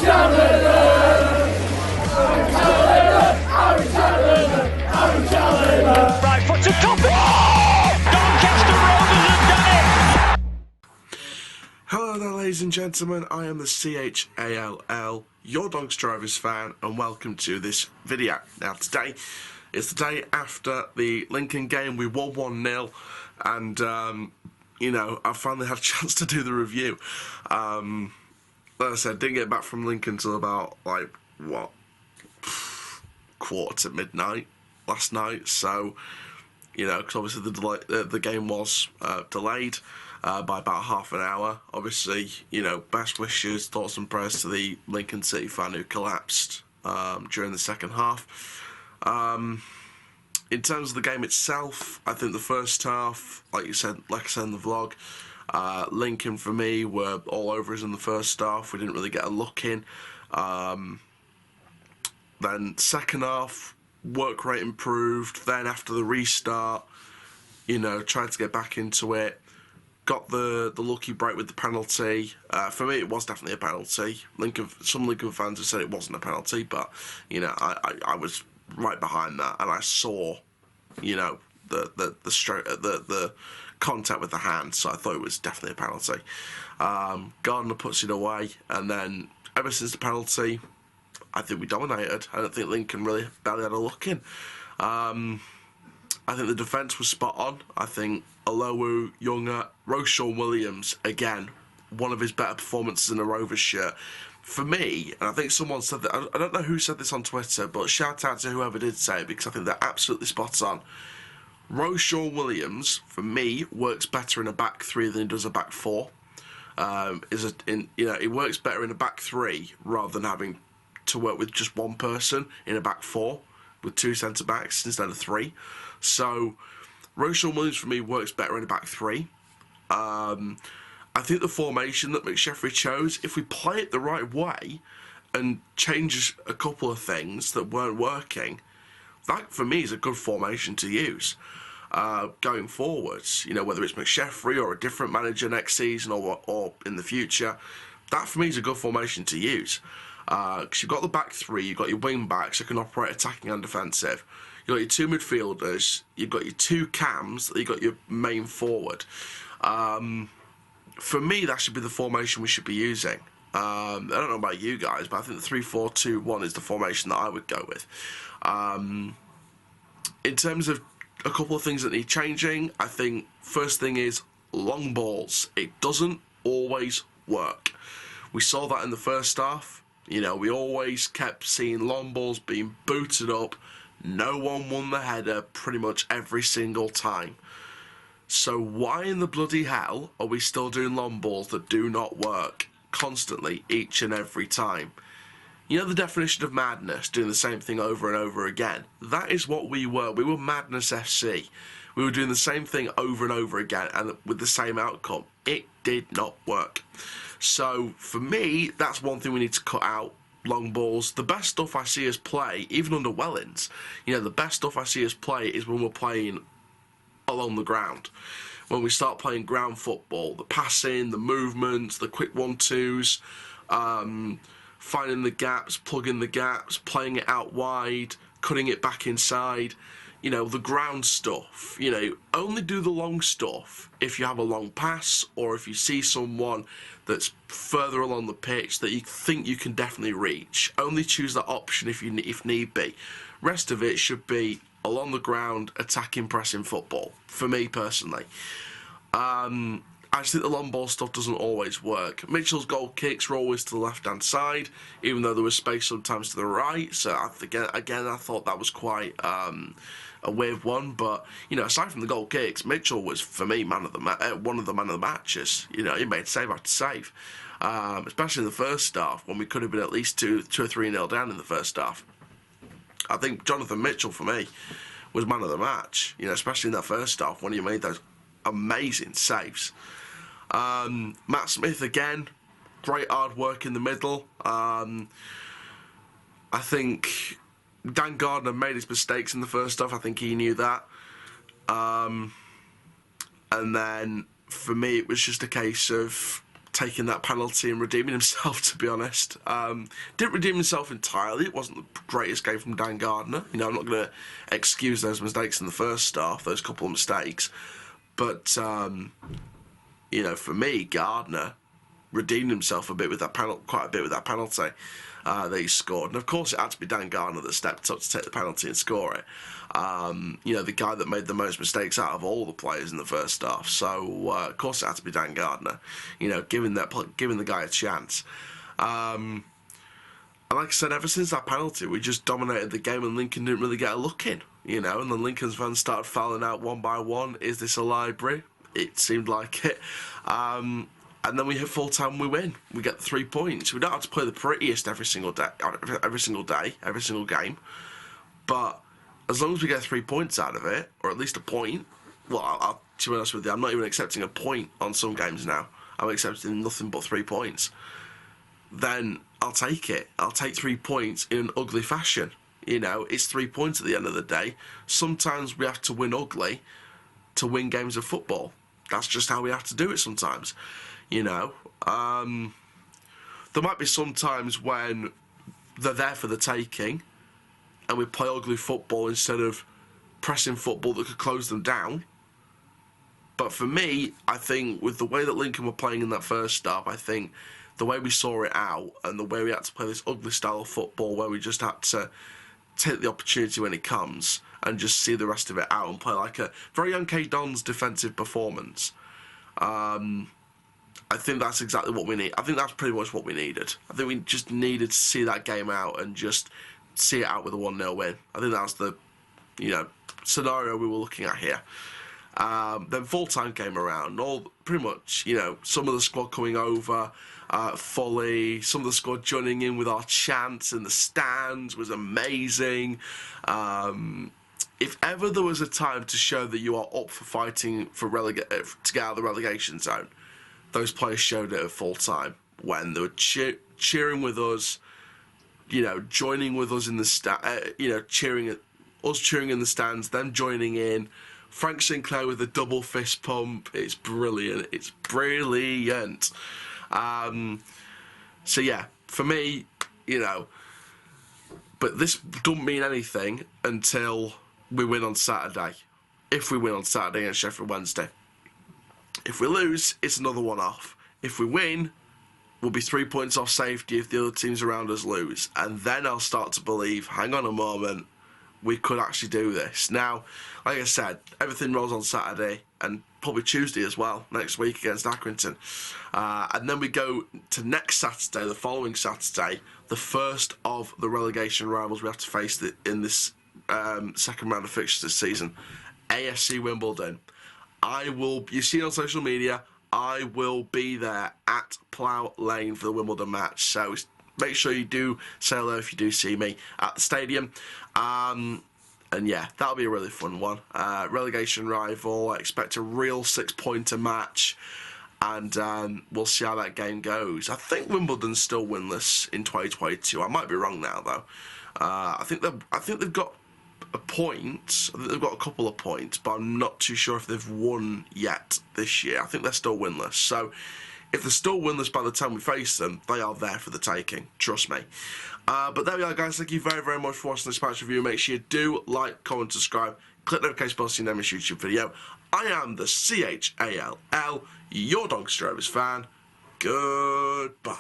Right foot to top. Doncaster Rovers have done it. Hello there, ladies and gentlemen. I am the CHALL, your Doncaster Rovers fan, and welcome to this video. Now, today is the day after the Lincoln game. We won 1-0, and you know, I finally had a chance to do the review. Like I said, didn't get back from Lincoln till about quarter to midnight last night. So, you know, because obviously the game was delayed by about half an hour. Obviously, you know, best wishes, thoughts and prayers to the Lincoln City fan who collapsed during the second half. In terms of the game itself, I think the first half, like I said in the vlog, Lincoln for me were all over us in the first half. We didn't really get a look in. Then second half, work rate improved. Then after the restart, you know, tried to get back into it. Got the lucky break with the penalty. For me, it was definitely a penalty. Some Lincoln fans have said it wasn't a penalty, but you know, I was right behind that, and I saw, you know, the contact with the hand, so I thought it was definitely a penalty. Gardner puts it away, and then ever since the penalty, I think we dominated. I don't think Lincoln really barely had a look in. I think the defence was spot on. I think Alowu, Younger, Rochelle Williams, again, one of his better performances in a Rovers shirt. For me, and I think someone said that, I don't know who said this on Twitter, but shout out to whoever did say it, because I think they're absolutely spot on. Rochelle Williams, for me, works better in a back three than he does a back four. He works better in a back three rather than having to work with just one person in a back four with two centre backs instead of three. So Rochelle Williams for me works better in a back three. I think the formation that McSheffrey chose, if we play it the right way and change a couple of things that weren't working, that for me is a good formation to use going forwards. You know, whether it's McSheffrey or a different manager next season or in the future, that for me is a good formation to use. Because you've got the back three, you've got your wing backs who can operate attacking and defensive. You've got your two midfielders, you've got your two cams, you've got your main forward. For me, that should be the formation we should be using. I don't know about you guys, but I think the 3-4-2-1 is the formation that I would go with. In terms of a couple of things that need changing, I think first thing is long balls. It doesn't always work. We saw that in the first half. You know, we always kept seeing long balls being booted up. No one won the header pretty much every single time. So why in the bloody hell are we still doing long balls that do not work constantly each and every time? You know the definition of madness, doing the same thing over and over again? That is what we were. We were Madness FC. We were doing the same thing over and over again and with the same outcome. It did not work. So for me, that's one thing we need to cut out. Long balls. The best stuff I see us play, even under Wellens, you know, the best stuff I see us play is when we're playing along the ground. When we start playing ground football, the passing, the movements, the quick 1-2s, finding the gaps, plugging the gaps, playing it out wide, cutting it back inside. You know, the ground stuff. You know, only do the long stuff if you have a long pass or if you see someone that's further along the pitch that you think you can definitely reach. Only choose that option if need be. Rest of it should be along the ground, attacking, pressing football, for me personally. I just think the long ball stuff doesn't always work. Mitchell's goal kicks were always to the left-hand side, even though there was space sometimes to the right. So again, I thought that was quite a weird one. But you know, aside from the goal kicks, Mitchell was for me one of the man of the matches. You know, he made save after save, especially in the first half when we could have been at least 2 or 3-0 down in the first half. I think Jonathan Mitchell for me was man of the match. You know, especially in that first half when he made those amazing saves. Matt Smith again, great hard work in the middle. I think Dan Gardner made his mistakes in the first half. I think he knew that. And then for me, it was just a case of taking that penalty and redeeming himself, to be honest. Didn't redeem himself entirely. It wasn't the greatest game from Dan Gardner. You know, I'm not going to excuse those mistakes in the first half, those couple of mistakes. But, you know, for me, Gardner redeemed himself a bit with that quite a bit with that penalty that he scored. And of course, it had to be Dan Gardner that stepped up to take the penalty and score it. You know, the guy that made the most mistakes out of all the players in the first half. So of course, it had to be Dan Gardner. You know, giving the guy a chance. And like I said, ever since that penalty, we just dominated the game, and Lincoln didn't really get a look in. You know, and then Lincoln's fans started fouling out one by one. Is this a library? It seemed like it. And then we hit full time, we win. We get the 3 points. We don't have to play the prettiest every single day, every single game. But as long as we get 3 points out of it, or at least a point, well, to be honest with you, I'm not even accepting a point on some games now. I'm accepting nothing but 3 points. Then I'll take it. I'll take 3 points in an ugly fashion. You know, it's 3 points at the end of the day. Sometimes we have to win ugly to win games of football. That's just how we have to do it sometimes. You know, there might be some times when they're there for the taking and we play ugly football instead of pressing football that could close them down. But for me, I think with the way that Lincoln were playing in that first half, I think the way we saw it out and the way we had to play this ugly style of football where we just had to take the opportunity when it comes and just see the rest of it out and play like a very young K Don's defensive performance. I think that's exactly what we need. I think that's pretty much what we needed. I think we just needed to see that game out and just see it out with a 1-0 win. I think that's the, you know, scenario we were looking at here. Then full time came around. All pretty much, you know, some of the squad coming over fully. Some of the squad joining in with our chants in the stands was amazing. If ever there was a time to show that you are up for fighting for to get out of the relegation zone, those players showed it at full time when they were cheering with us, you know, joining with us in the you know, cheering in the stands, them joining in. Frank Sinclair with a double fist pump. It's brilliant. It's brilliant. So yeah, for me, you know, but this don't mean anything until we win on Saturday. If we win on Saturday and Sheffield Wednesday. If we lose, it's another one off. If we win, we'll be 3 points off safety if the other teams around us lose. And then I'll start to believe, hang on a moment, we could actually do this. Now, like I said, everything rolls on Saturday and probably Tuesday as well, next week against Accrington. And then we go to next Saturday, the following Saturday, the first of the relegation rivals we have to face in this second round of fixtures this season. AFC Wimbledon. You've seen on social media, I will be there at Plough Lane for the Wimbledon match. So make sure you do say hello if you do see me at the stadium. And yeah, that'll be a really fun one. Relegation rival. I expect a real 6-pointer match. And we'll see how that game goes. I think Wimbledon's still winless in 2022. I might be wrong now, though. I think they've got a point. I think they've got a couple of points, but I'm not too sure if they've won yet this year. I think they're still winless. So if they're still winless by the time we face them, they are there for the taking. Trust me. But there we are, guys. Thank you very, very much for watching this match review. Make sure you do like, comment, subscribe. Click notification bell so you never miss a YouTube video. I am the CHALL, your Doncaster Rovers fan. Goodbye.